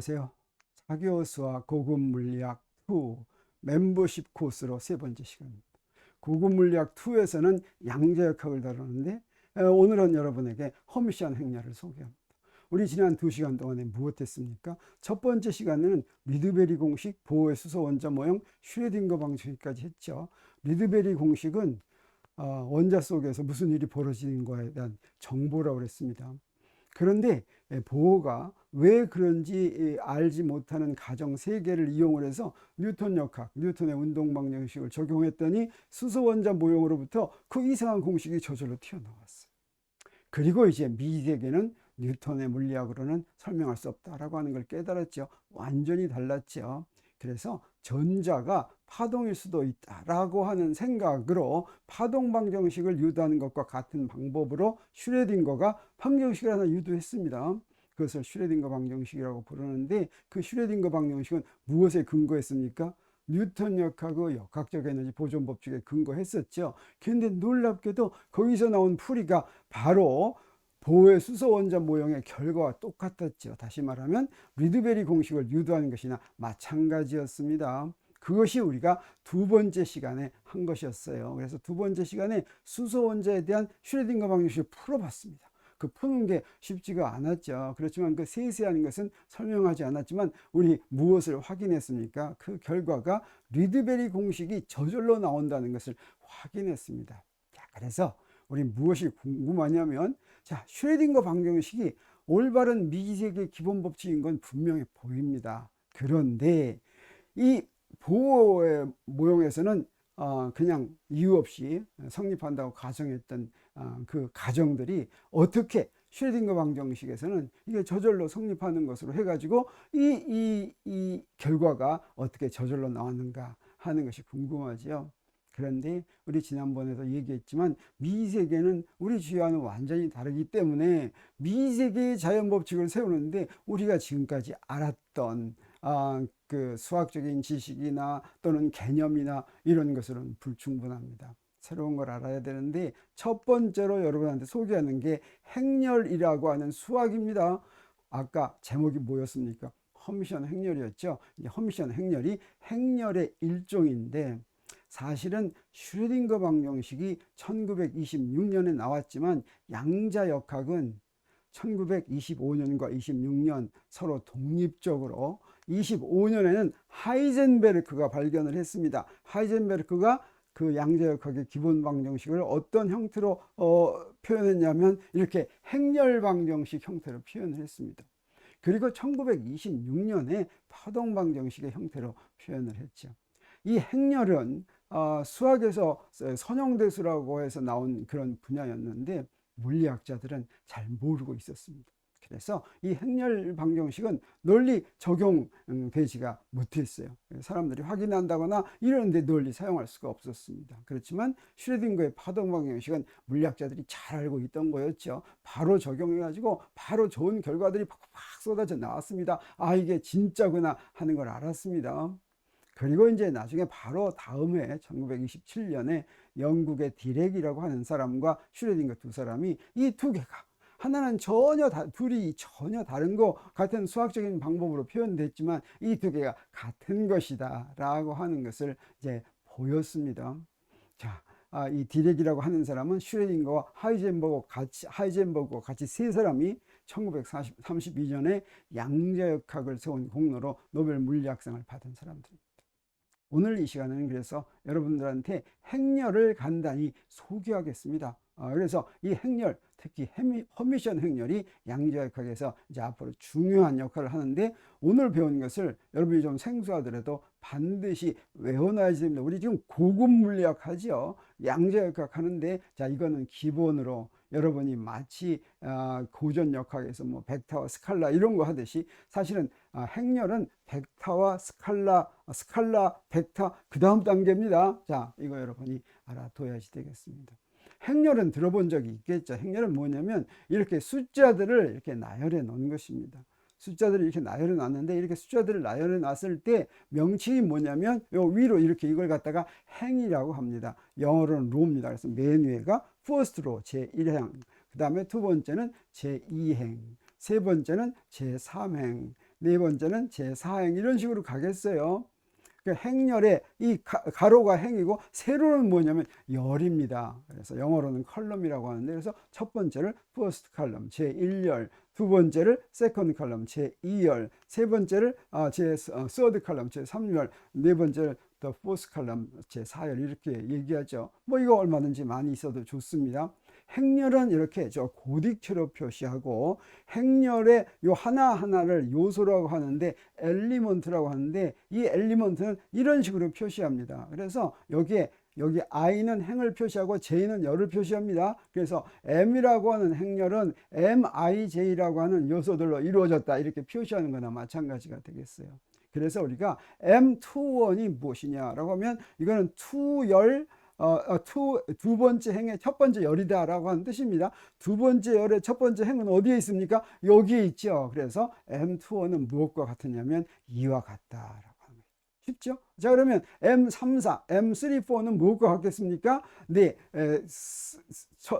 안녕하세요. 사교 수학 고급 물리학 2 멤버십 코스로 세 번째 시간입니다. 고급 물리학 2에서는 양자역학을 다루는데 오늘은 여러분에게 허미션 행렬을 소개합니다. 우리 지난 2시간 동안에 무엇 했습니까? 첫 번째 시간에는 리드베리 공식, 보호의 수소 원자 모형, 슈레딩거 방정식까지 했죠. 리드베리 공식은 원자 속에서 무슨 일이 벌어지는 거에 대한 정보라고 그랬습니다. 그런데 보호가 왜 그런지 알지 못하는 가정 3개를 이용을 해서 뉴턴 역학, 뉴턴의 운동 방정식을 적용했더니 수소 원자 모형으로부터 그 이상한 공식이 저절로 튀어나왔어요. 그리고 이제 미세계는 뉴턴의 물리학으로는 설명할 수 없다라고 하는 걸 깨달았죠. 완전히 달랐죠. 그래서 전자가 파동일 수도 있다라고 하는 생각으로 파동 방정식을 유도하는 것과 같은 방법으로 슈레딩거가 방정식을 하나 유도했습니다. 그것을 슈레딩거 방정식이라고 부르는데 그 슈레딩거 방정식은 무엇에 근거했습니까? 뉴턴 역학의 역학적 에너지 보존 법칙에 근거했었죠. 그런데 놀랍게도 거기서 나온 풀이가 바로 보호의 수소 원자 모형의 결과와 똑같았죠. 다시 말하면 리드베리 공식을 유도하는 것이나 마찬가지였습니다. 그것이 우리가 두 번째 시간에 한 것이었어요. 그래서 두 번째 시간에 수소 원자에 대한 슈레딩거 방정식을 풀어봤습니다. 그 푸는 게 쉽지가 않았죠. 그렇지만 그 세세한 것은 설명하지 않았지만 우리 무엇을 확인했습니까? 그 결과가 리드베리 공식이 저절로 나온다는 것을 확인했습니다. 자, 그래서 우리 무엇이 궁금하냐면, 자, 슈레딩거 방정식이 올바른 미지세계 기본 법칙인 건 분명히 보입니다. 그런데 이 보호의 모형에서는 그냥 이유 없이 성립한다고 가정했던 그 가정들이 어떻게 슈레딩거 방정식에서는 이게 저절로 성립하는 것으로 해가지고 이 결과가 어떻게 저절로 나왔는가 하는 것이 궁금하지요. 그런데 우리 지난번에도 얘기했지만 미세계는 우리 주위와는 완전히 다르기 때문에 미세계의 자연법칙을 세우는데 우리가 지금까지 알았던 그 수학적인 지식이나 또는 개념이나 이런 것으로는 불충분합니다. 새로운 걸 알아야 되는데 첫 번째로 여러분한테 소개하는 게 행렬이라고 하는 수학입니다. 아까 제목이 뭐였습니까? 허미션 행렬이었죠. 이제 허미션 행렬이 행렬의 일종인데 사실은 슈레딩거 방정식이 1926년에 나왔지만 양자역학은 1925년과 26년 서로 독립적으로 25년에는 하이젠베르크가 발견을 했습니다. 하이젠베르크가 그 양자역학의 기본 방정식을 어떤 형태로 표현했냐면 이렇게 행렬 방정식 형태로 표현을 했습니다. 그리고 1926년에 파동 방정식의 형태로 표현을 했죠. 이 행렬은 수학에서 선형대수라고 해서 나온 그런 분야였는데 물리학자들은 잘 모르고 있었습니다. 그래서 이 행렬 방정식은 널리 적용되지가 못했어요. 사람들이 확인한다거나 이러는데 널리 사용할 수가 없었습니다. 그렇지만 슈레딩거의 파동 방정식은 물리학자들이 잘 알고 있던 거였죠. 바로 적용해가지고 바로 좋은 결과들이 팍팍 쏟아져 나왔습니다. 아, 이게 진짜구나 하는 걸 알았습니다. 그리고 이제 나중에 바로 다음 해 1927년에 영국의 디렉이라고 하는 사람과 슈레딩거 두 사람이 이 두 개가 하나는 둘이 전혀 다른 것 같은 수학적인 방법으로 표현됐지만 이 두 개가 같은 것이다 라고 하는 것을 이제 보였습니다. 자, 이 디렉이라고 하는 사람은 슈레딩거와 하이젠버그와 같이 세 사람이 1932년에 양자역학을 세운 공로로 노벨 물리학상을 받은 사람들입니다. 오늘 이 시간에는 그래서 여러분들한테 행렬을 간단히 소개하겠습니다. 그래서 이 행렬, 특히 허미션 행렬이 양자역학에서 이제 앞으로 중요한 역할을 하는데 오늘 배운 것을 여러분이 좀 생소하더라도 반드시 외워놔야 됩니다. 우리 지금 고급 물리학 하죠. 양자역학 하는데 자, 이거는 기본으로 여러분이 마치 고전 역학에서 뭐 벡터와 스칼라 이런 거 하듯이 사실은 행렬은 벡터와 스칼라, 벡터 그 다음 단계입니다. 자, 이거 여러분이 알아둬야지 되겠습니다. 행렬은 들어본 적이 있겠죠. 행렬은 뭐냐면 이렇게 숫자들을 이렇게 나열해 놓은 것입니다. 숫자들을 이렇게 나열해 놨는데 이렇게 숫자들을 나열해 놨을 때 명칭이 뭐냐면 요 위로 이렇게 이걸 갖다가 행이라고 합니다. 영어로는 row입니다. 그래서 맨 위에가 first row 제1행, 그 다음에 두 번째는 제2행, 세 번째는 제3행, 네 번째는 제4행 이런 식으로 가겠어요. 그러니까 행렬에 이 가로가 행이고 세로는 뭐냐면 열입니다. 그래서 영어로는 컬럼이라고 하는데 그래서 첫 번째를 first column 제1열, 두 번째를 second column 제2열, 세 번째를 third column 제3열, 네 번째를 the fourth column 제4열 이렇게 얘기하죠. 뭐 이거 얼마든지 많이 있어도 좋습니다. 행렬은 이렇게 저 고딕체로 표시하고 행렬의 요 하나하나를 요소라고 하는데 엘리먼트라고 하는데 이 엘리먼트는 이런 식으로 표시합니다. 그래서 여기 i는 행을 표시하고 j는 열을 표시합니다. 그래서 m이라고 하는 행렬은 mij라고 하는 요소들로 이루어졌다 이렇게 표시하는 거나 마찬가지가 되겠어요. 그래서 우리가 M21이 무엇이냐라고 하면 이거는 투열 두 번째 행의 첫 번째 열이다 라고 하는 뜻입니다. 두 번째 열의 첫 번째 행은 어디에 있습니까? 여기에 있죠. 그래서 M21은 무엇과 같으냐면 이와 같다라고 하는 거죠. 쉽죠? 자, 그러면 M34, M34는 무엇과 같겠습니까? 네,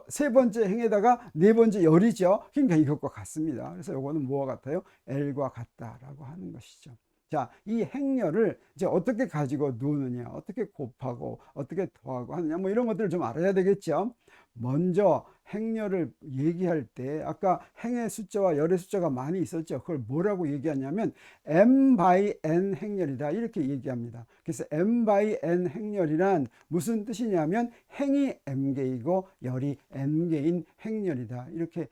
세 번째 행에다가 네 번째 열이죠. 그러니까 이것과 같습니다. 그래서 이거는 뭐와 같아요? L과 같다라고 하는 것이죠. 자, 이 행렬을 이제 어떻게 가지고 노느냐, 어떻게 곱하고, 어떻게 더하고 하느냐, 뭐 이런 것들을 좀 알아야 되겠죠. 먼저 행렬을 얘기할 때, 아까 행의 숫자와 열의 숫자가 많이 있었죠. 그걸 뭐라고 얘기하냐면, m by n 행렬이다. 이렇게 얘기합니다. 그래서 m by n 행렬이란 무슨 뜻이냐면, 행이 m개이고, 열이 n개인 행렬이다. 이렇게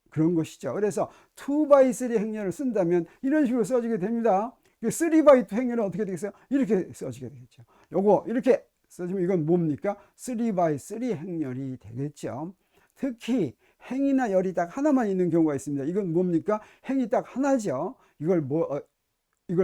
그런 것이죠. 그래서 2by3 행렬을 쓴다면 이런 식으로 써지게 됩니다. 3by2 행렬은 어떻게 되겠어요? 이렇게 써지게 되겠죠. 요거 이렇게 써지면 이건 뭡니까? 3by3 행렬이 되겠죠. 특히 행이나 열이 딱 하나만 있는 경우가 있습니다. 이건 뭡니까? 행이 딱 하나죠. 이걸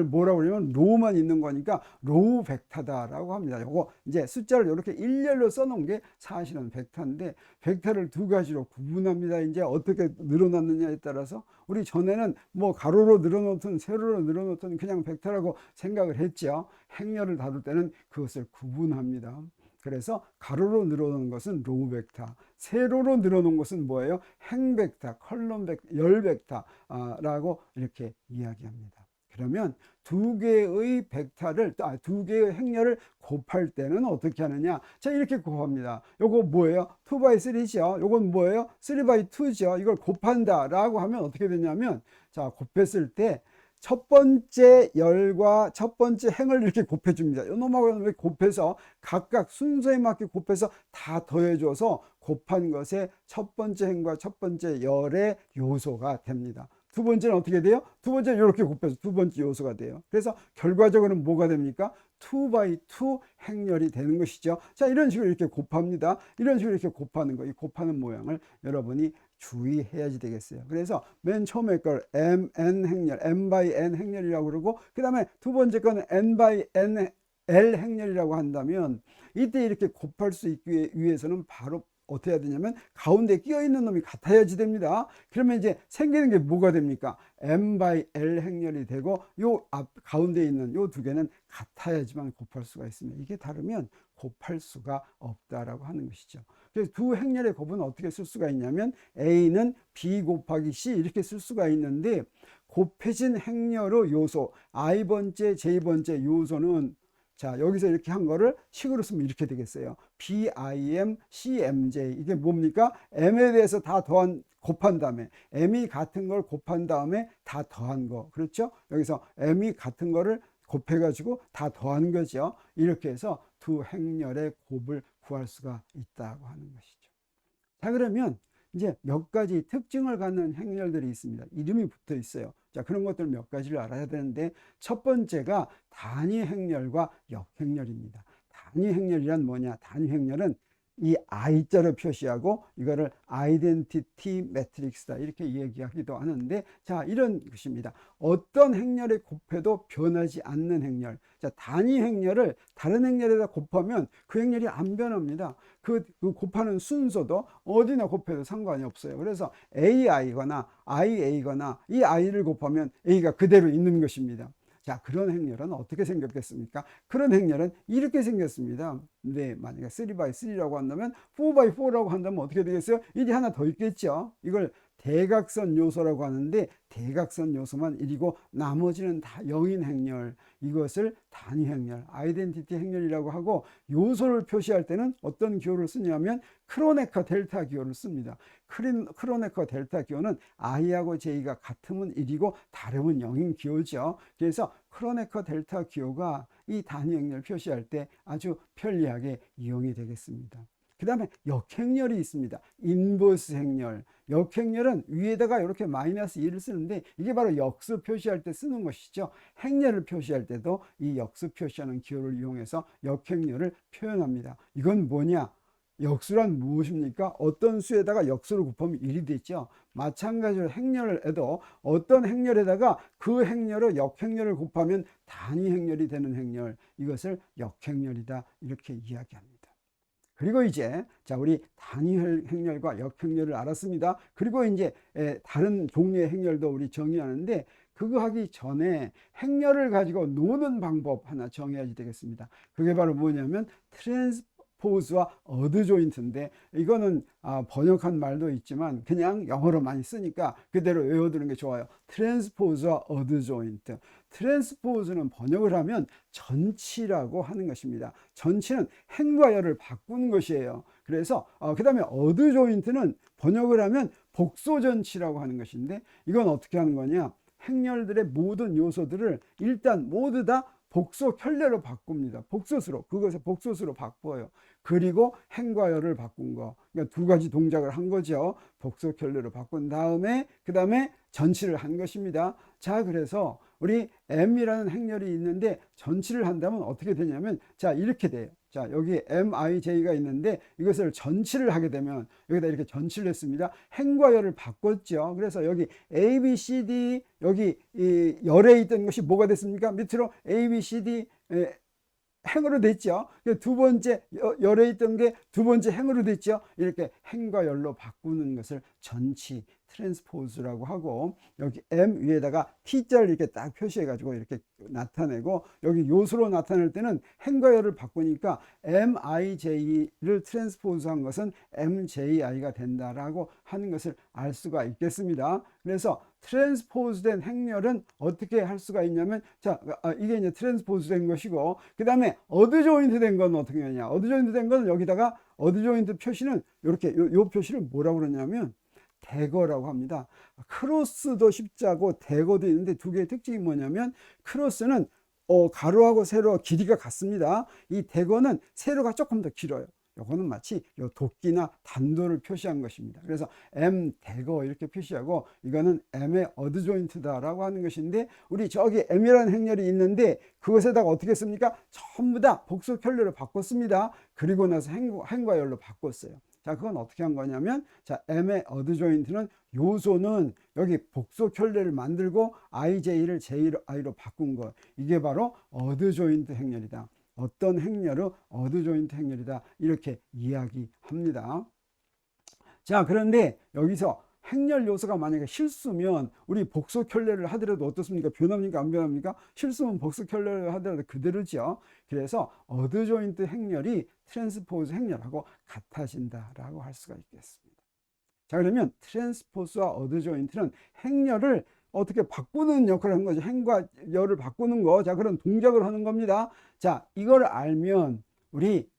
뭐라고 그러냐면 로우만 있는 거니까 로우 벡터다라고 합니다. 요거 이제 숫자를 이렇게 일렬로 써놓은 게 사실은 벡터인데 벡터를 두 가지로 구분합니다. 이제 어떻게 늘어났느냐에 따라서 우리 전에는 뭐 가로로 늘어놓든 세로로 늘어놓든 그냥 벡터라고 생각을 했죠. 행렬을 다룰 때는 그것을 구분합니다. 그래서 가로로 늘어놓은 것은 로우 벡터, 세로로 늘어놓은 것은 뭐예요? 행 벡터, 컬럼 벡터, 열 벡터라고 이렇게 이야기합니다. 그러면 두 개의 두 개의 행렬을 곱할 때는 어떻게 하느냐? 자, 이렇게 곱합니다. 요거 뭐예요? 2by3죠. 요건 뭐예요? 3by2죠. 이걸 곱한다 라고 하면 어떻게 되냐면, 자, 곱했을 때 첫 번째 열과 첫 번째 행을 이렇게 곱해줍니다. 요놈하고 곱해서 각각 순서에 맞게 곱해서 다 더해줘서 곱한 것에 첫 번째 행과 첫 번째 열의 요소가 됩니다. 두 번째는 어떻게 돼요? 두 번째는 이렇게 곱해서 두 번째 요소가 돼요. 그래서 결과적으로는 뭐가 됩니까? 2by2 행렬이 되는 것이죠. 자, 이런 식으로 이렇게 곱합니다. 이런 식으로 이렇게 곱하는 거, 이 곱하는 모양을 여러분이 주의해야지 되겠어요. 그래서 맨 처음에 걸 m 행렬, m by n 행렬이라고 그러고, 그 다음에 두 번째 거는 n by n l 행렬이라고 한다면, 이때 이렇게 곱할 수 있기 위해서는 바로 어떻게 해야 되냐면 가운데 끼어 있는 놈이 같아야지 됩니다. 그러면 이제 생기는 게 뭐가 됩니까? m by l 행렬이 되고 요 앞 가운데 있는 요 두 개는 같아야지만 곱할 수가 있습니다. 이게 다르면 곱할 수가 없다라고 하는 것이죠. 그래서 두 행렬의 곱은 어떻게 쓸 수가 있냐면 a는 b 곱하기 c 이렇게 쓸 수가 있는데, 곱해진 행렬의 요소 i번째 j번째 요소는, 자, 여기서 이렇게 한 거를 식으로 쓰면 이렇게 되겠어요. BIM, CMJ. 이게 뭡니까? M에 대해서 다 곱한 다음에, M이 같은 걸 곱한 다음에 다 더한 거. 그렇죠? 여기서 M이 같은 거를 곱해가지고 다 더한 거죠. 이렇게 해서 두 행렬의 곱을 구할 수가 있다고 하는 것이죠. 자, 그러면 이제 몇 가지 특징을 갖는 행렬들이 있습니다. 이름이 붙어 있어요. 자, 그런 것들 몇 가지를 알아야 되는데, 첫 번째가 단위 행렬과 역행렬입니다. 단위 행렬이란 뭐냐? 단위 행렬은 이 I자로 표시하고 이거를 아이덴티티 매트릭스다 이렇게 얘기하기도 하는데, 자, 이런 것입니다. 어떤 행렬에 곱해도 변하지 않는 행렬. 자, 단위 행렬을 다른 행렬에다 곱하면 그 행렬이 안 변합니다. 그 곱하는 순서도 어디나 곱해도 상관이 없어요. 그래서 AI거나 IA거나 이 I를 곱하면 A가 그대로 있는 것입니다. 자, 그런 행렬은 어떻게 생겼겠습니까? 그런 행렬은 이렇게 생겼습니다. 근데 만약에 3by3라고 한다면 4by4라고 한다면 어떻게 되겠어요? 일이 하나 더 있겠죠. 이걸 대각선 요소라고 하는데 대각선 요소만 1이고 나머지는 다 0인 행렬, 이것을 단위 행렬, 아이덴티티 행렬이라고 하고, 요소를 표시할 때는 어떤 기호를 쓰냐면 크로네커 델타 기호를 씁니다. 크로네커 델타 기호는 i하고 j가 같으면 1이고 다르면 0인 기호죠. 그래서 크로네커 델타 기호가 이 단위 행렬 표시할 때 아주 편리하게 이용이 되겠습니다. 그 다음에 역행렬이 있습니다. 인버스 행렬. 역행렬은 위에다가 이렇게 마이너스 2를 쓰는데 이게 바로 역수 표시할 때 쓰는 것이죠. 행렬을 표시할 때도 이 역수 표시하는 기호를 이용해서 역행렬을 표현합니다. 이건 뭐냐? 역수란 무엇입니까? 어떤 수에다가 역수를 곱하면 1이 되죠. 마찬가지로 행렬에도 어떤 행렬에다가 그 행렬을 역행렬을 곱하면 단위 행렬이 되는 행렬, 이것을 역행렬이다, 이렇게 이야기합니다. 그리고 이제 자, 우리 단위 행렬과 역행렬을 알았습니다. 그리고 이제 다른 종류의 행렬도 우리 정의하는데, 그거 하기 전에 행렬을 가지고 노는 방법 하나 정해야 되겠습니다. 그게 바로 뭐냐면 트랜스포즈와 어드 조인트인데, 이거는 번역한 말도 있지만 그냥 영어로 많이 쓰니까 그대로 외워두는 게 좋아요. 트랜스포즈와 어드 조인트. 트랜스포즈는 번역을 하면 전치라고 하는 것입니다. 전치는 행과 열을 바꾸는 것이에요. 그래서 그 다음에 어드 조인트는 번역을 하면 복소전치라고 하는 것인데, 이건 어떻게 하는 거냐? 행렬들의 모든 요소들을 일단 모두 다 복소 켤레로 바꿉니다. 복소수로, 그것을 복소수로 바꿔요. 그리고 행과 열을 바꾼 거, 그러니까 두 가지 동작을 한 거죠. 복소 켤레로 바꾼 다음에 그 다음에 전치를 한 것입니다. 자, 그래서 우리 M이라는 행렬이 있는데 전치를 한다면 어떻게 되냐면, 자, 이렇게 돼요. 자, 여기 MIJ가 있는데 이것을 전치를 하게 되면 여기다 이렇게 전치를 했습니다. 행과 열을 바꿨죠. 그래서 여기 A, B, C, D, 여기 이 열에 있던 것이 뭐가 됐습니까? 밑으로 A, B, C, D 행으로 됐죠. 두 번째 열에 있던 게 두 번째 행으로 됐죠. 이렇게 행과 열로 바꾸는 것을 전치, 트랜스포즈라고 하고, 여기 M 위에다가 T자를 이렇게 딱 표시해 가지고 이렇게 나타내고, 여기 요소로 나타낼 때는 행과 열을 바꾸니까 MIJ를 트랜스포즈한 것은 MJI가 된다라고 하는 것을 알 수가 있겠습니다. 그래서 트랜스포즈된 행렬은 어떻게 할 수가 있냐면, 자, 이게 이제 트랜스포즈된 것이고, 그 다음에 어드 조인트 된 건 어떻게 하냐? 어드 조인트 된 건 여기다가 어드 조인트 표시는 이렇게 요 표시를 뭐라고 그러냐면 대거라고 합니다. 크로스도 십자고 대거도 있는데 두 개의 특징이 뭐냐면, 크로스는 가로하고 세로와 길이가 같습니다. 이 대거는 세로가 조금 더 길어요. 요거는 마치 요 도끼나 단도를 표시한 것입니다. 그래서 M 대거 이렇게 표시하고, 이거는 M의 어드 조인트다라고 하는 것인데, 우리 저기 M이라는 행렬이 있는데 그것에다가 어떻게 했습니까? 전부 다 복소 켤레로 바꿨습니다. 그리고 나서 행과 열로 바꿨어요. 자, 그건 어떻게 한 거냐면, 자, M의 어드 조인트는 요소는 여기 복소 켤레를 만들고 IJ를 JI로 바꾼 거, 이게 바로 어드 조인트 행렬이다. 어떤 행렬은 어드 조인트 행렬이다, 이렇게 이야기합니다. 자, 그런데 여기서 행렬 요소가 만약에 실수면 우리 복소 켤레를 하더라도 어떻습니까? 변합니까? 안 변합니까? 실수면 복소 켤레를 하더라도 그대로죠. 그래서 어드 조인트 행렬이 트랜스포즈 행렬하고 같아진다라고 할 수가 있겠습니다. 자, 그러면 트랜스포즈와 어드 조인트는 행렬을 어떻게 바꾸는 역할을 하는 거죠. 행과 열을 바꾸는 거. 자, 그런 동작을 하는 겁니다. 자, 이걸 알면 우리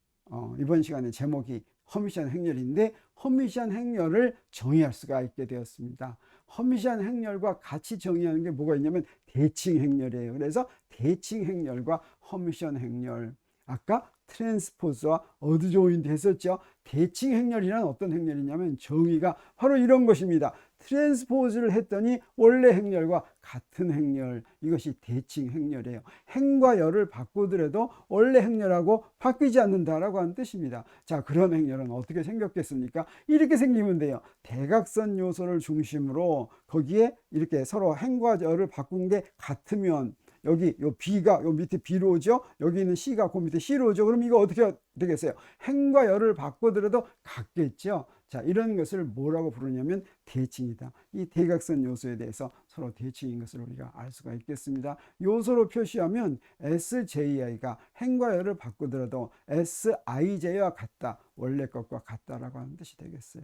이번 시간의 제목이 허미시안 행렬인데, 허미시안 행렬을 정의할 수가 있게 되었습니다. 허미시안 행렬과 같이 정의하는 게 뭐가 있냐면 대칭 행렬이에요. 그래서 대칭 행렬과 허미시안 행렬, 아까 트랜스포즈와 어드 조인트 했었죠. 대칭 행렬이란 어떤 행렬이냐면 정의가 바로 이런 것입니다. 트랜스포즈를 했더니 원래 행렬과 같은 행렬, 이것이 대칭 행렬이에요. 행과 열을 바꾸더라도 원래 행렬하고 바뀌지 않는다라고 하는 뜻입니다. 자, 그런 행렬은 어떻게 생겼겠습니까? 이렇게 생기면 돼요. 대각선 요소를 중심으로 거기에 이렇게 서로 행과 열을 바꾼 게 같으면, 여기 요 B가 요 밑에 B로 오죠. 여기 있는 C가 그 밑에 C로 오죠. 그럼 이거 어떻게 되겠어요? 행과 열을 바꾸더라도 같겠죠. 자, 이런 것을 뭐라고 부르냐면 대칭이다. 이 대각선 요소에 대해서 서로 대칭인 것을 우리가 알 수가 있겠습니다. 요소로 표시하면 SJI가 행과 열을 바꾸더라도 SIJ와 같다, 원래 것과 같다라고 하는 뜻이 되겠어요.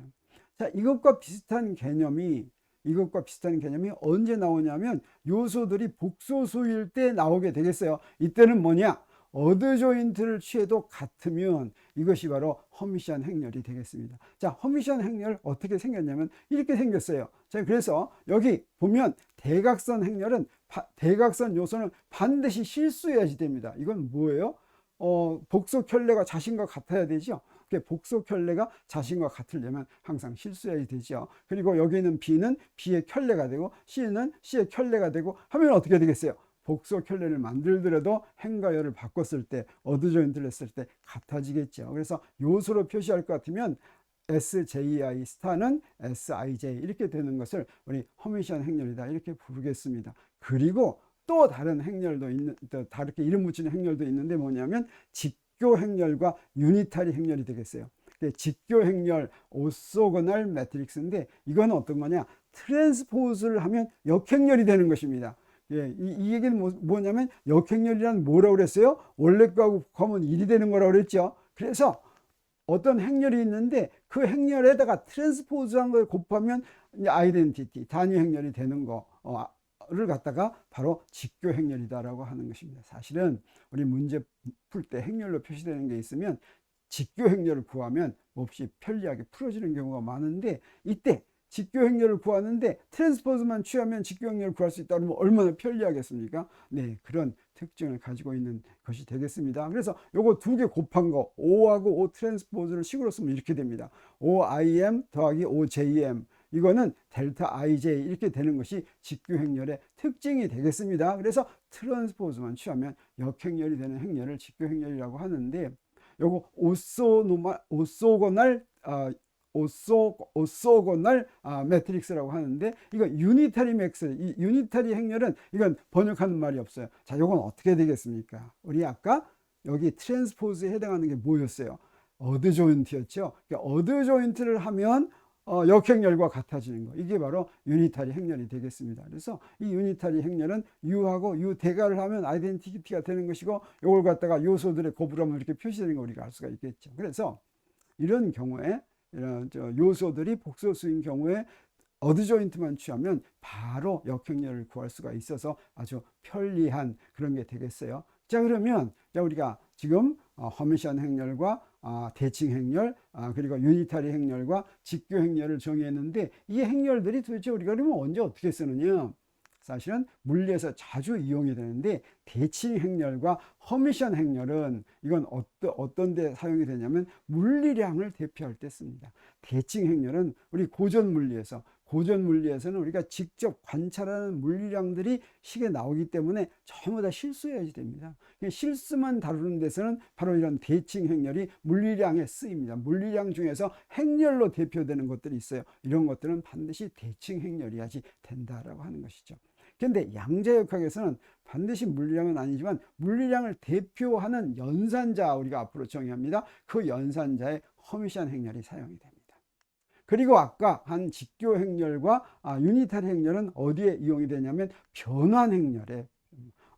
자, 이것과 비슷한 개념이 언제 나오냐면 요소들이 복소수일 때 나오게 되겠어요. 이때는 뭐냐? 어드 조인트를 취해도 같으면 이것이 바로 허미션 행렬이 되겠습니다. 자, 허미션 행렬 어떻게 생겼냐면 이렇게 생겼어요. 자, 그래서 여기 보면 대각선 행렬은 대각선 요소는 반드시 실수해야지 됩니다. 이건 뭐예요? 복소 켤레가 자신과 같아야 되죠. 복소 켤레가 자신과 같으려면 항상 실수해야 되죠. 그리고 여기는 B는 B의 켤레가 되고 C는 C의 켤레가 되고 하면 어떻게 되겠어요? 복소 켤레를 만들더라도 행과 열을 바꿨을 때, 어드 조인트를 했을 때 같아지겠죠. 그래서 요소로 표시할 것 같으면 SJI 스타는 SIJ 이렇게 되는 것을 우리 허미션 행렬이다 이렇게 부르겠습니다. 그리고 또 다른 행렬도 있는, 또 다르게 이름 붙이는 행렬도 있는데 뭐냐면 직교 행렬과 유니타리 행렬이 되겠어요. 직교 행렬 오소고널 매트릭스인데 이건 어떤 거냐? 트랜스포즈를 하면 역행렬이 되는 것입니다. 예, 이 얘기는 뭐냐면 역행렬이란 뭐라고 그랬어요? 원래 거하고 곱하면 1이 되는 거라고 그랬죠. 그래서 어떤 행렬이 있는데 그 행렬에다가 트랜스포즈한 걸 곱하면 아이덴티티, 단위 행렬이 되는 거를 갖다가 바로 직교 행렬이다라고 하는 것입니다. 사실은 우리 문제 풀 때 행렬로 표시되는 게 있으면 직교 행렬을 구하면 몹시 편리하게 풀어지는 경우가 많은데 이때 직교 행렬을 구하는데 트랜스포즈만 취하면 직교 행렬을 구할 수 있다 그러면 얼마나 편리하겠습니까? 네, 그런 특징을 가지고 있는 것이 되겠습니다. 그래서 요거 두 개 곱한 거 O하고 O 트랜스포즈를 식으로 쓰면 이렇게 됩니다. OIM 더하기 OJM 이거는 델타 IJ 이렇게 되는 것이 직교 행렬의 특징이 되겠습니다. 그래서 트랜스포즈만 취하면 역행렬이 되는 행렬을 직교 행렬이라고 하는데 요거 오소고널 매트릭스라고 하는데 이건 유니타리 맥스, 이 유니타리 행렬은 이건 번역하는 말이 없어요. 자, 요건 어떻게 되겠습니까? 우리 아까 여기 트랜스포즈에 해당하는 게 뭐였어요? 어드 조인트였죠. 그러니까 어드 조인트를 하면 역행렬과 같아지는 거. 이게 바로 유니타리 행렬이 되겠습니다. 그래서 이 유니타리 행렬은 U하고 U 대가를 하면 아이덴티티가 되는 것이고 이걸 갖다가 요소들의 곱으로 이렇게 표시되는 거 우리가 알 수가 있겠죠. 그래서 이런 경우에 이런 요소들이 복소수인 경우에 어드 조인트만 취하면 바로 역행렬을 구할 수가 있어서 아주 편리한 그런 게 되겠어요. 자, 그러면 우리가 지금 허미션 행렬과 대칭 행렬 그리고 유니타리 행렬과 직교 행렬을 정의했는데 이 행렬들이 도대체 우리가 그러면 언제 어떻게 쓰느냐? 사실은 물리에서 자주 이용이 되는데 대칭 행렬과 허미션 행렬은 이건 어떤 데 사용이 되냐면 물리량을 대표할 때 씁니다. 대칭 행렬은 우리 고전 물리에서는 우리가 직접 관찰하는 물리량들이 식에 나오기 때문에 전부 다 실수해야지 됩니다. 실수만 다루는 데서는 바로 이런 대칭 행렬이 물리량에 쓰입니다. 물리량 중에서 행렬로 대표되는 것들이 있어요. 이런 것들은 반드시 대칭 행렬이야지 된다라고 하는 것이죠. 그런데 양자역학에서는 반드시 물리량은 아니지만 물리량을 대표하는 연산자 우리가 앞으로 정의합니다. 그 연산자의 허미션 행렬이 사용이 됩니다. 그리고 아까 한 직교 행렬과 유니타리 행렬은 어디에 이용이 되냐면 변환 행렬에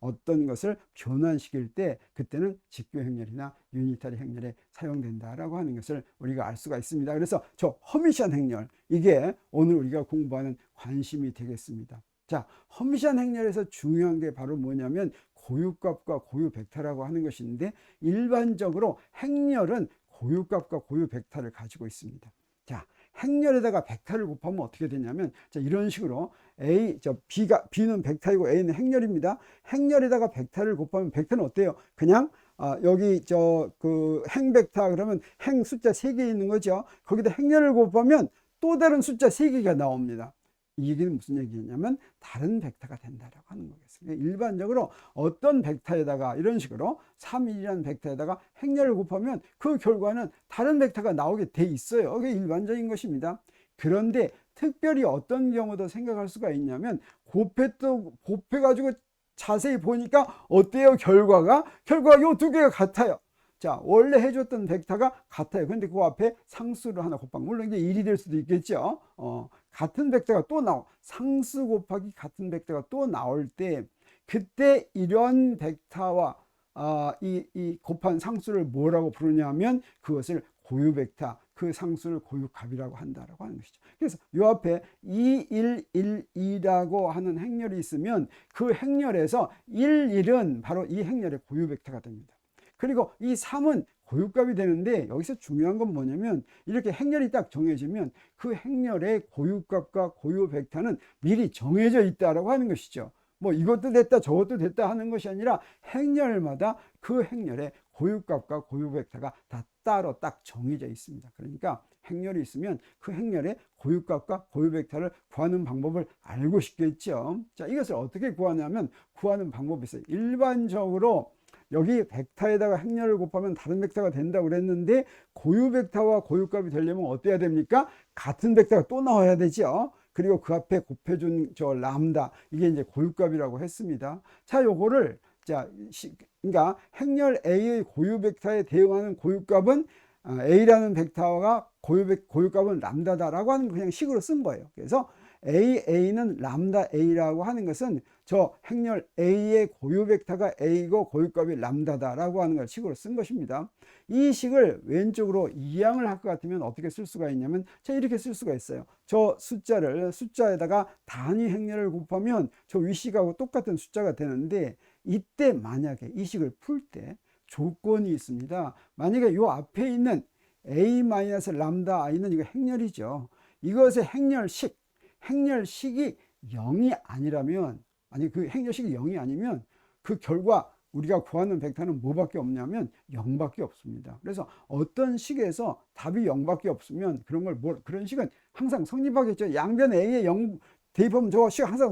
어떤 것을 변환시킬 때 그때는 직교 행렬이나 유니타리 행렬에 사용된다라고 하는 것을 우리가 알 수가 있습니다. 그래서 저 허미션 행렬 이게 오늘 우리가 공부하는 관심이 되겠습니다. 자, 허미션 행렬에서 중요한 게 바로 뭐냐면 고유값과 고유벡터라고 하는 것인데 일반적으로 행렬은 고유값과 고유벡터를 가지고 있습니다. 자, 행렬에다가 벡터를 곱하면 어떻게 되냐면 자, 이런 식으로 B는 벡터이고 A는 행렬입니다. 행렬에다가 벡터를 곱하면 벡터는 어때요? 그냥 여기 행 벡터 그러면 행 숫자 3개 있는 거죠. 거기다 행렬을 곱하면 또 다른 숫자 3개가 나옵니다. 이 얘기는 무슨 얘기냐면 다른 벡터가 된다라고 하는 거겠습니다. 일반적으로 어떤 벡터에다가 이런 식으로 3,1이라는 벡터에다가 행렬을 곱하면 그 결과는 다른 벡터가 나오게 돼 있어요. 그게 일반적인 것입니다. 그런데 특별히 어떤 경우도 생각할 수가 있냐면 곱해가지고 자세히 보니까 어때요? 결과가 요 두 개가 같아요. 자, 원래 해줬던 벡터가 같아요. 근데 그 앞에 상수를 하나 곱하면 물론 이게 1이 될 수도 있겠죠. 같은 벡터가 또 상수 곱하기 같은 벡터가 또 나올 때 그때 이런 벡터와 이 곱한 상수를 뭐라고 부르냐면 그것을 고유 벡터, 그 상수를 고유값이라고 한다라고 하는 것이죠. 그래서 요 앞에 2, 1, 1, 2라고 하는 행렬이 있으면 그 행렬에서 1, 1은 바로 이 행렬의 고유 벡터가 됩니다. 그리고 이 3은 고유값이 되는데 여기서 중요한 건 뭐냐면 이렇게 행렬이 딱 정해지면 그 행렬의 고유값과 고유 벡터는 미리 정해져 있다라고 하는 것이죠. 뭐 이것도 됐다 저것도 됐다 하는 것이 아니라 행렬마다 그 행렬의 고유값과 고유 벡터가 다 따로 딱 정해져 있습니다. 그러니까 행렬이 있으면 그 행렬의 고유값과 고유 벡터를 구하는 방법을 알고 싶겠죠. 자, 이것을 어떻게 구하냐면 구하는 방법이 있어요. 일반적으로 여기 벡터에다가 행렬을 곱하면 다른 벡터가 된다고 그랬는데 고유 벡터와 고유값이 되려면 어때야 됩니까? 같은 벡터가 또 나와야 되죠. 그리고 그 앞에 곱해준 저 람다, 이게 이제 고유값이라고 했습니다. 자, 요거를 그러니까 행렬 A의 고유 벡터에 대응하는 고유값은 A라는 벡터가 고유값은 람다다라고 하는 그냥 식으로 쓴 거예요. 그래서 A는 람다 A라고 하는 것은 저 행렬 A의 고유 벡터가 A고 고유값이 람다다라고 하는 걸 식으로 쓴 것입니다. 이 식을 왼쪽으로 이항을 할 것 같으면 어떻게 쓸 수가 있냐면 자, 이렇게 쓸 수가 있어요. 저 숫자에다가 단위 행렬을 곱하면 저 위식하고 똑같은 숫자가 되는데 이때 만약에 이 식을 풀 때 조건이 있습니다. 만약에 요 앞에 있는 A-람다 i는 이거 행렬이죠. 이것의 행렬식이 0이 아니라면, 아니 그 행렬식이 0이 아니면 그 결과 우리가 구하는 벡터는 뭐밖에 없냐면 0밖에 없습니다. 그래서 어떤 식에서 답이 0밖에 없으면 그런 식은 항상 성립하겠죠. 양변 A에 0 대입하면 저 식 항상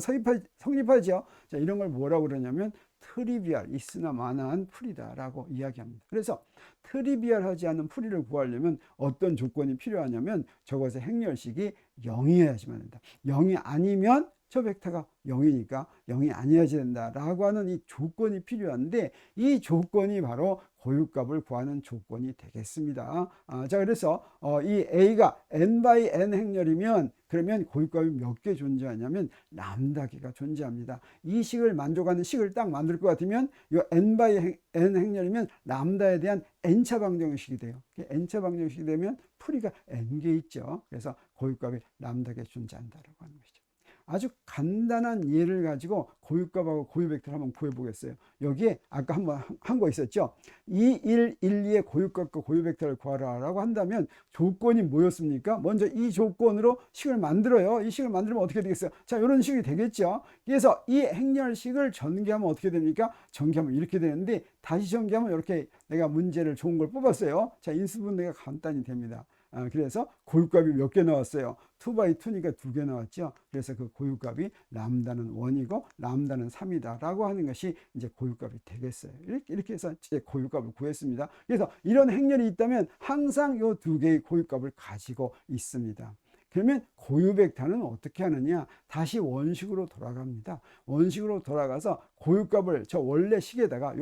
성립하죠. 자, 이런 걸 뭐라고 그러냐면 트리비얼, 있으나 마나한 풀이다라고 이야기합니다. 그래서 트리비얼하지 않은 풀이를 구하려면 어떤 조건이 필요하냐면 저것의 행렬식이 0이어야지만 된다. 0이 아니면 저 벡터가 0이니까 0이 아니어야지 된다라고 하는 이 조건이 필요한데 이 조건이 바로 고유값을 구하는 조건이 되겠습니다. 자, 그래서 이 A가 n/n 행렬이면 그러면 고유값이 몇 개 존재하냐면 람다개가 존재합니다. 이 식을 만족하는 식을 딱 만들 것 같으면 이 n/n 행렬이면 람다에 대한 n차 방정식이 돼요. n차 방정식이 되면 풀이가 n개 있죠. 그래서 고유값이 람다개 존재한다라고 하는 것이죠. 아주 간단한 예를 가지고 고유값하고 고유 벡터를 한번 구해 보겠어요. 여기에 아까 한번 한 거 있었죠. 2, 1, 1, 2의 고유값과 고유 벡터를 구하라라고 한다면 조건이 뭐였습니까? 먼저 이 조건으로 식을 만들어요. 이 식을 만들면 어떻게 되겠어요? 자, 이런 식이 되겠죠. 그래서 이 행렬식을 전개하면 어떻게 됩니까? 전개하면 이렇게 되는데 다시 전개하면 이렇게 내가 문제를 좋은 걸 뽑았어요. 자, 인수분해가 간단히 됩니다. 그래서 고유값이 몇 개 나왔어요? 2/2니까 2개 나왔죠. 그래서 그 고유값이 람다는 1이고 람다는 3이다 라고 하는 것이 이제 고유값이 되겠어요. 이렇게 해서 이제 고유값을 구했습니다. 그래서 이런 행렬이 있다면 항상 이 2개의 고유값을 가지고 있습니다. 그러면 고유 벡터는 어떻게 하느냐? 다시 원식으로 돌아갑니다. 원식으로 돌아가서 고유값을 저 원래 식에다가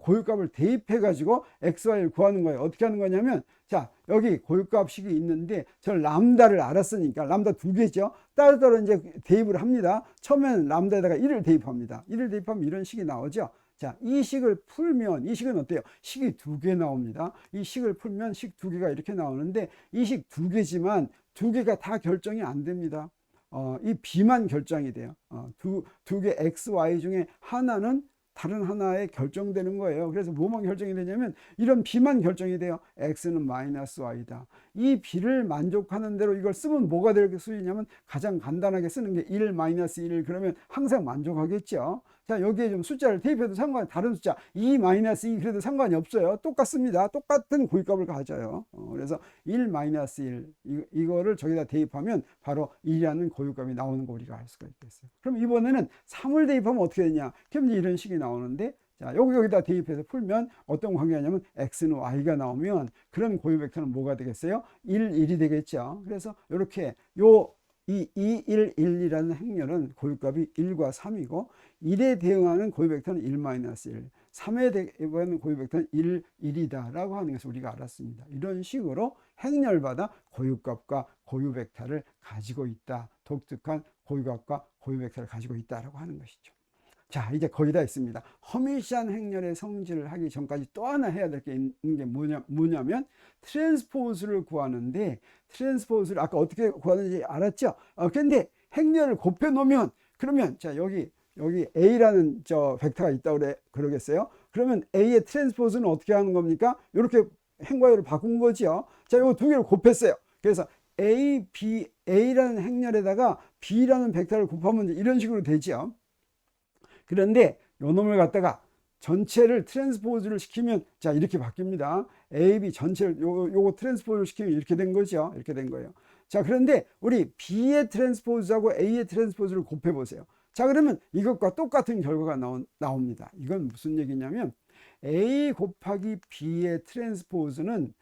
고유값을 대입해 가지고 x, y를 구하는 거예요. 어떻게 하는 거냐면 자, 여기 고유값식이 있는데 저 람다를 알았으니까 람다 2개죠. 따로따로 이제 대입을 합니다. 처음에는 람다에다가 1을 대입합니다. 1을 대입하면 이런 식이 나오죠. 자, 이 식을 풀면 이 식은 어때요? 식이 2개 나옵니다. 이 식을 풀면 식 2개가 이렇게 나오는데 이 식 2개지만 2개가 다 결정이 안 됩니다. 이 b만 결정이 돼요. 두 개 x, y 중에 하나는 다른 하나에 결정되는 거예요. 그래서 뭐만 결정이 되냐면 이런 b만 결정이 돼요. x는 마이너스 y다. 이 b를 만족하는 대로 이걸 쓰면 뭐가 될 수 있냐면 가장 간단하게 쓰는 게 1 마이너스 1 그러면 항상 만족하겠죠. 자, 여기에 좀 숫자를 대입해도 다른 숫자 2 마이너스 2 그래도 상관이 없어요. 똑같습니다. 똑같은 고유값을 가져요. 그래서 1 마이너스 1 이거를 저기다 대입하면 바로 1이라는 고유값이 나오는 거 우리가 알 수가 있겠어요. 그럼 이번에는 3을 대입하면 어떻게 되냐? 그럼 이런 식이 나오는데 자, 여기다 대입해서 풀면 어떤 관계냐면 x는 y가 나오면 그런 고유 벡터는 뭐가 되겠어요? 1, 1이 되겠죠. 그래서 이렇게 이 2, 1, 1이라는 행렬은 고유값이 1과 3이고 1에 대응하는 고유 벡터는 1, 1, 3에 대응하는 고유 벡터는 1, 1이다 라고 하는 것을 우리가 알았습니다. 이런 식으로 행렬마다 고유값과 고유 벡터를 가지고 있다. 독특한 고유값과 고유 벡터를 가지고 있다라고 하는 것이죠. 자, 이제 거의 다 있습니다. 허미시한 행렬의 성질을 하기 전까지 또 하나 해야 될 게 있는 게 뭐냐면 트랜스포즈를 구하는데, 트랜스포즈를 아까 어떻게 구하는지 알았죠? 근데 행렬을 곱해 놓으면, 그러면 자, 여기 A라는 저 벡터가 있다고 그러겠어요? 그러면 A의 트랜스포즈는 어떻게 하는 겁니까? 이렇게 행과율을 바꾼 거죠. 자, 이거 두 개를 곱했어요. 그래서 A라는 행렬에다가 B라는 벡터를 곱하면 이런 식으로 되죠. 그런데 요 놈을 갖다가 전체를 트랜스포즈를 시키면 자, 이렇게 바뀝니다. A, B 전체를 요거 트랜스포즈를 시키면 이렇게 된 거죠. 이렇게 된 거예요. 자, 그런데 우리 B의 트랜스포즈하고 A의 트랜스포즈를 곱해 보세요. 자, 그러면 이것과 똑같은 결과가 나옵니다. 이건 무슨 얘기냐면 A 곱하기 B의 트랜스포즈를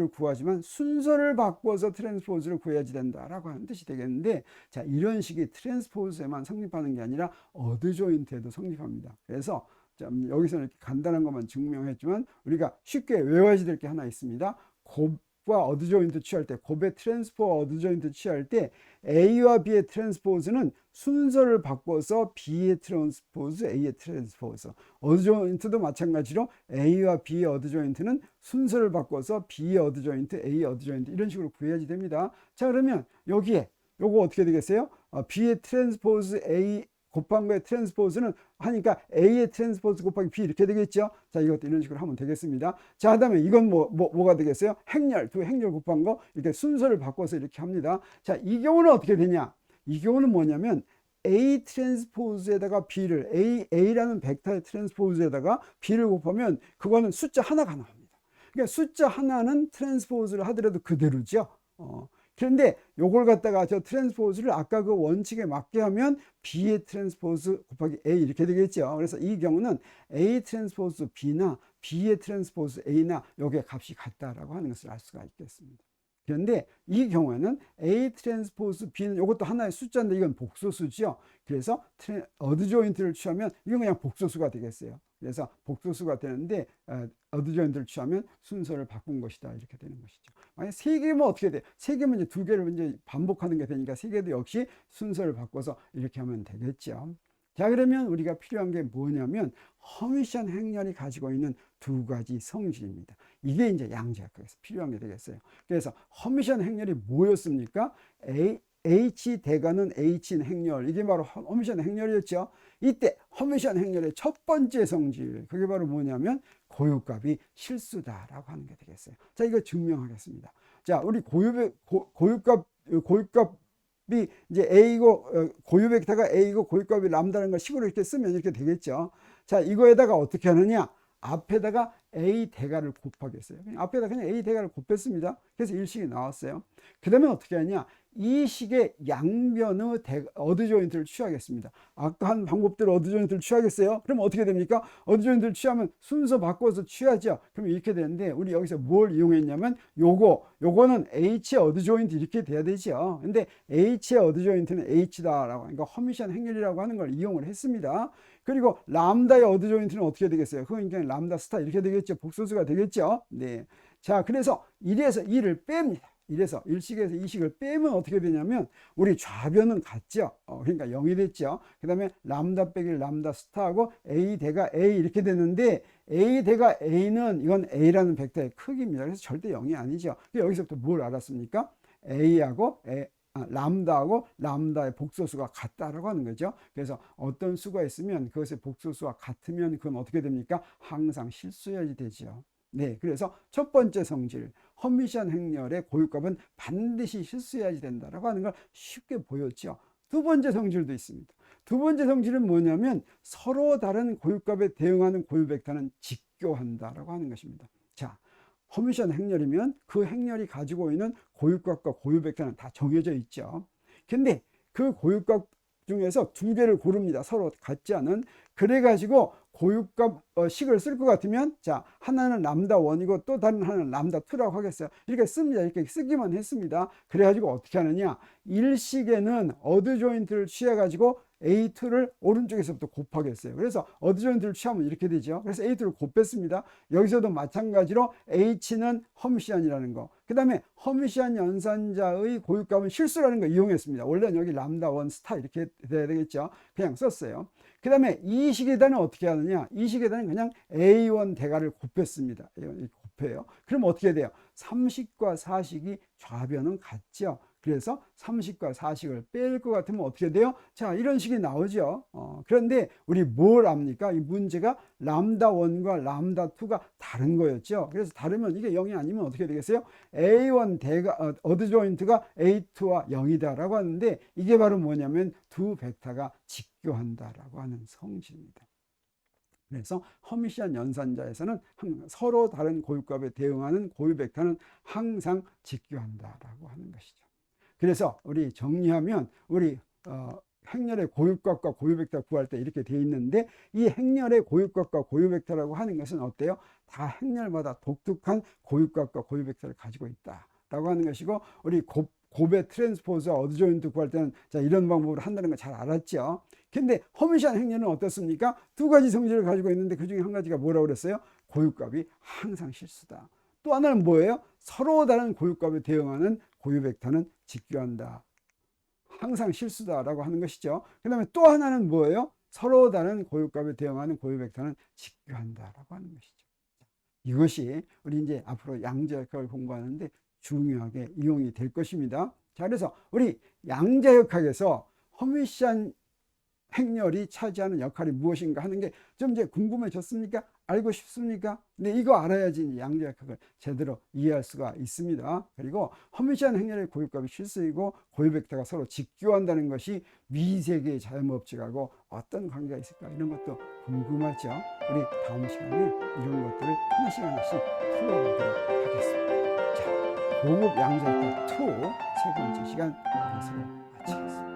구하지만 순서를 바꿔서 트랜스포즈를 구해야지 된다라고 하는 뜻이 되겠는데, 자, 이런 식의 트랜스포즈에만 성립하는 게 아니라 어드 조인트에도 성립합니다. 그래서 여기서는 이렇게 간단한 것만 증명했지만 우리가 쉽게 외워야지 될 게 하나 있습니다. 곱과 어드 조인트 취할 때, 곱의 트랜스포와 어드 조인트 취할 때 A와 B의 트랜스포즈는 순서를 바꿔서 B의 트랜스포즈, A의 트랜스포즈. 어드 조인트도 마찬가지로 A와 B의 어드 조인트는 순서를 바꿔서 B의 어드 조인트, A의 어드 조인트 이런 식으로 구해야지 됩니다. 자, 그러면 여기에 요거 어떻게 되겠어요? B의 트랜스포즈 A 곱한 거의 트랜스포즈는 하니까 A의 트랜스포즈 곱하기 B 이렇게 되겠죠. 자, 이것도 이런 식으로 하면 되겠습니다. 자, 그다음에 이건 뭐가 되겠어요? 두 행렬 곱한 거 이렇게 순서를 바꿔서 이렇게 합니다. 자, 이 경우는 어떻게 되냐? 이 경우는 뭐냐면 A 트랜스포즈에다가 B를 A라는 벡터의 트랜스포즈에다가 B를 곱하면 그거는 숫자 하나가 나옵니다. 그러니까 숫자 하나는 트랜스포즈를 하더라도 그대로죠. 그런데 요걸 갖다가 저 트랜스포즈를 아까 그 원칙에 맞게 하면 B의 트랜스포즈 곱하기 A 이렇게 되겠죠. 그래서 이 경우는 A 트랜스포즈 B나 B의 트랜스포즈 A나 요게 값이 같다라고 하는 것을 알 수가 있겠습니다. 그런데 이 경우에는 A 트랜스포즈 B는 이것도 하나의 숫자인데 이건 복소수죠. 그래서 어드 조인트를 취하면 이건 그냥 복소수가 되겠어요. 그래서 복소수가 되는데 어드 조인트를 취하면 순서를 바꾼 것이다 이렇게 되는 것이죠. 만약 세 개면 어떻게 돼? 세 개면 이제 두 개를 이제 반복하는 게 되니까 세 개도 역시 순서를 바꿔서 이렇게 하면 되겠죠. 자, 그러면 우리가 필요한 게 뭐냐면 허미션 행렬이 가지고 있는 두 가지 성질입니다. 이게 이제 양자역학에서 필요한 게 되겠어요. 그래서 허미션 행렬이 뭐였습니까? H 대가는 H인 행렬, 이게 바로 허미션 행렬이었죠. 이때 허미션 행렬의 첫 번째 성질, 그게 바로 뭐냐면 고유값이 실수다라고 하는 게 되겠어요. 자, 이거 증명하겠습니다. 자, 우리 고유값이 이제 A고 고유 벡터가 A고 고유값이 람다라는 걸 식으로 이렇게 쓰면 이렇게 되겠죠. 자, 이거에다가 어떻게 하느냐? 앞에다가 A 대가를 곱하겠어요. 앞에다 그냥 A 대가를 곱했습니다. 그래서 일식이 나왔어요. 그 다음에 어떻게 하냐? 이 식의 양변의 어드 조인트를 취하겠습니다. 아까 한 방법대로 어드 조인트를 취하겠어요? 그럼 어떻게 됩니까? 어드 조인트를 취하면 순서 바꿔서 취하죠. 그럼 이렇게 되는데 우리 여기서 뭘 이용했냐면 요거는 H의 어드 조인트 이렇게 돼야 되죠. 근데 H의 어드 조인트는 H다라고 하니까 허미션 행렬이라고 하는 걸 이용을 했습니다. 그리고 람다의 어드 조인트는 어떻게 되겠어요? 그러니까 람다 스타 이렇게 되겠죠. 복소수가 되겠죠. 네. 자, 그래서 1에서 2를 뺍니다. 이래서 1식에서 2식을 빼면 어떻게 되냐면 우리 좌변은 같죠. 그러니까 0이 됐죠. 그 다음에 람다 빼기 람다 스타하고 A 대가 A 이렇게 되는데 A 대가 A는 이건 A라는 벡터의 크기입니다. 그래서 절대 0이 아니죠. 여기서부터 뭘 알았습니까? A하고 람다하고 람다의 복소수가 같다라고 하는 거죠. 그래서 어떤 수가 있으면 그것의 복소수와 같으면 그건 어떻게 됩니까? 항상 실수해야지 되죠. 네, 그래서 첫 번째 성질 허미션 행렬의 고유값은 반드시 실수해야지 된다라고 하는 걸 쉽게 보였죠. 두 번째 성질도 있습니다. 두 번째 성질은 뭐냐면 서로 다른 고유값에 대응하는 고유 벡터는 직교한다라고 하는 것입니다. 자, 허미션 행렬이면 그 행렬이 가지고 있는 고유값과 고유 벡터는 다 정해져 있죠. 근데 그 고유값 중에서 두 개를 고릅니다. 서로 같지 않은. 그래가지고 고유값 식을 쓸 것 같으면 자, 하나는 람다1이고 또 다른 하나는 람다2라고 하겠어요. 이렇게 씁니다. 이렇게 쓰기만 했습니다. 그래가지고 어떻게 하느냐? 일식에는 어드 조인트를 취해가지고 A2를 오른쪽에서부터 곱하겠어요. 그래서 어드조인트를 취하면 이렇게 되죠. 그래서 A2를 곱했습니다. 여기서도 마찬가지로 H는 허미시안이라는 거. 그 다음에 허미시안 연산자의 고유값은 실수라는 거 이용했습니다. 원래는 여기 람다 1 스타 이렇게 돼야 되겠죠. 그냥 썼어요. 그 다음에 이 식에다는 어떻게 하느냐. 이 식에다는 그냥 A1 대가를 곱했습니다. A1 곱해요. 그럼 어떻게 돼요? 30과 4식이 좌변은 같죠. 그래서 30과 4식을 뺄 것 같으면 어떻게 돼요? 자, 이런 식이 나오죠. 그런데 우리 뭘 압니까? 이 문제가 람다 1과 람다 2가 다른 거였죠. 그래서 다르면 이게 0이 아니면 어떻게 되겠어요? A1 대가 어드조인트가 A2와 0이다라고 하는데 이게 바로 뭐냐면 두 벡터가 직교한다라고 하는 성질입니다. 그래서 허미시안 연산자에서는 서로 다른 고유값에 대응하는 고유 벡터는 항상 직교한다라고 하는 것이죠. 그래서 우리 정리하면 우리 행렬의 고유값과 고유 벡터 구할 때 이렇게 돼 있는데 이 행렬의 고유값과 고유 벡터라고 하는 것은 어때요? 다 행렬마다 독특한 고유값과 고유 벡터를 가지고 있다라고 하는 것이고 우리 곱의 트랜스포즈와 어드조인트 구할 때는 자 이런 방법으로 한다는 걸 잘 알았죠. 근데 허미시안 행렬은 어떻습니까? 두 가지 성질을 가지고 있는데 그 중에 한 가지가 뭐라고 그랬어요? 고유값이 항상 실수다. 또 하나는 뭐예요? 서로 다른 고유값에 대응하는 고유 벡터는 직교한다. 항상 실수다라고 하는 것이죠. 그 다음에 또 하나는 뭐예요? 서로 다른 고유값에 대응하는 고유 벡터는 직교한다라고 하는 것이죠. 이것이 우리 이제 앞으로 양자역학을 공부하는데 중요하게 이용이 될 것입니다. 자, 그래서 우리 양자역학에서 허미시안 행렬이 차지하는 역할이 무엇인가 하는 게 좀 이제 궁금해졌습니까? 알고 싶습니까? 근데 이거 알아야지 양자역학을 제대로 이해할 수가 있습니다. 그리고 허미시안 행렬의 고유값이 실수이고 고유 벡터가 서로 직교한다는 것이 미세계의 자연법칙하고 어떤 관계가 있을까 이런 것도 궁금하죠. 우리 다음 시간에 이런 것들을 하나씩 풀어보도록 하겠습니다. 자, 고급 양자역학 2 세 번째 시간 이것으로 마치겠습니다.